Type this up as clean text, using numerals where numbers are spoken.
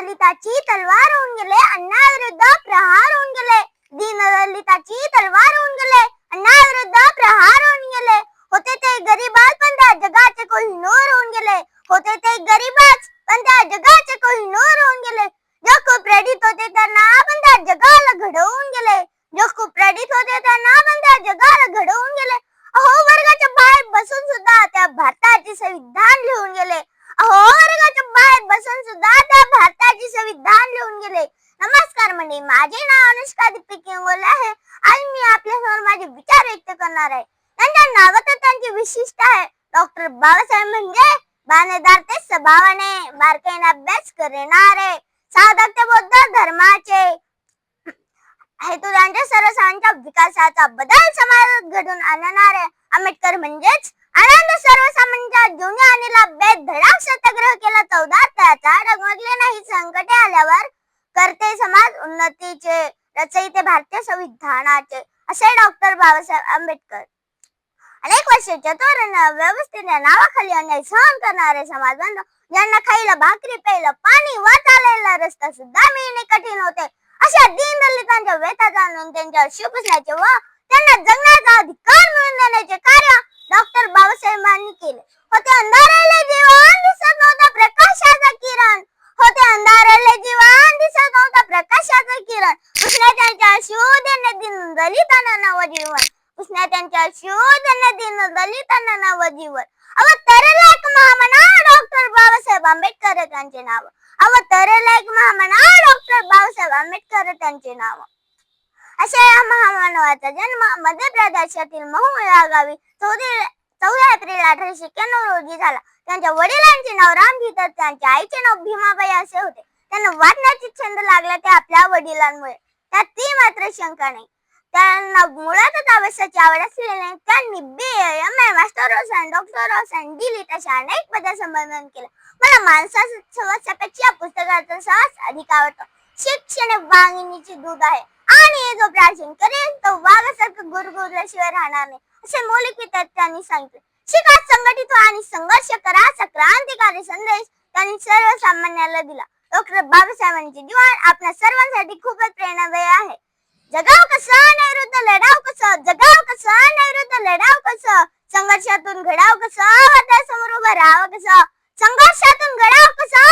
दीनदलिताची तलवार होऊन गेले, अन्यायाविरुद्ध प्रहार होऊन गेले. दीनदलिताची तलवार होऊन गेले, अन्यायाविरुद्ध प्रहार होऊन गेले. होते ते गरीबाच पण त्या जगाचे कोहिनूर होऊन गेले. होते ते गरीबाच पण त्या जगाचे कोहिनूर होऊन गेले. जो खूप प्रेरित होते त्यांना पण त्या जगाला घडवून गेले. जो खूप प्रेरित होते त्यांना पण त्या जगाला घडवून गेले. अहो वर्गाच्या बाहेर बसून सुद्धा त्या भारताचे संविधान लिहून गेले. अहो वर्गाच्या बाहेर बसून सुद्धा त्या भारताचे संविधान लिहून गेले. नमस्कार मंडळी, माझे नाव अनुष्का दीपिका किंगोले आहे. आज मी आपल्यासमोर माझे विचार व्यक्त करणार आहे. त्यांच्या नावातच त्यांची विशिष्ट आहे. डॉक्टर बाबासाहेब म्हणजे बाणेदार ते स्वभावाने, बारकाईने अभ्यास करणारे, साधक ते बौद्ध धर्माचे, हेतू त्यांच्या सर्वसामान्यांच्या विकासाचा, बदल समाजात घडून आणणारे. आंबेडकर म्हणजेच आनंद सर्वसामान्यांच्या जीवनी आणलेला बेत धडक सत्याग्रह केला 14 त्याचा डगमगले नाही संकटे आल्यावर, करते समाज उन्नतीचे, रचयिते भारतीय संविधानाचे, असे डॉक्टर बाबासाहेब आंबेडकर. अनेक वर्ष चतुर व्यवस्थेच्या नावाखाली अन्याय सहन करणारे समाजबंधू, ज्यांना खायला भाकरी, प्यायला पाणी व चालायला रस्ता सुद्धा मिळणे कठीण होते, अशा दीनदलितांच्या व्यथा जाणून त्यांच्यावर शिव पुसण्याचे व त्यांना जगण्याचा अधिकार मिळवून देण्याचे कार्य डॉक्टर बाबासाहेबांनी केले. होते अंधारलेले जीवन, दिसत नव्हता प्रकाशाचा किरण. होते अंधारलेले जीवन, दिसत नव्हता प्रकाशाचा किरण. पुसण्याच्या शिव देणे दीनदलितांना नवजीवन. पुसण्याच्या शिव देणे दीनदलितांना नवजीवन. अवतरला एक महामना डॉक्टर बाबासाहेब आंबेडकर त्यांचे नाव. अवतरला एक महामना डॉक्टर बाबासाहेब आंबेडकर त्यांचे नाव. अशा या महामानवाचा जन्म मध्य प्रदेशातील महू या गावी 14 एप्रिल 1891 रोजी झाला. त्यांच्या वडिलांचे नाव रामजी तर त्यांच्या आईचे नाव भीमाबाई असे होते. त्यांना वाचण्याची छंद लागला ते आपल्या वडिलांमुळे, त्यात ती मात्र शंका नाही. त्यांना मुळातच अभ्यासाची आवड असलेल्या त्यांनी BA, MA, मास्टर रोसन, डॉक्टर रोसन, डिलीट अशा अनेक पदे संपादन केलं. मला माणसाच्या सहवासापेक्षा पुस्तकाचा सहवास अधिक आवडतो. शिक्षण वाघिणीचे दूध आहे आणि जो प्राचीन करेल तो वाघासारखं गुरगुरल्याशिवाय राहणार नाही, असे मौलिक त्यांनी सांगितले. शिका, संघटित व्हा आणि संघर्ष करा असा क्रांतिकारी संदेश त्यांनी सर्वसामान्याला दिला. डॉक्टर बाबासाहेबांचे जीवन आपल्या सर्वांसाठी खूपच प्रेरणादायी आहे. जगाव कसं, नैऋत्य लढाव कसं, जगाव कसं, नैऋत्य लढाव कसं, संघर्षातून घडाव कसं, समोर उभं राहावं कसं, संघर्षातून घडाव कसं,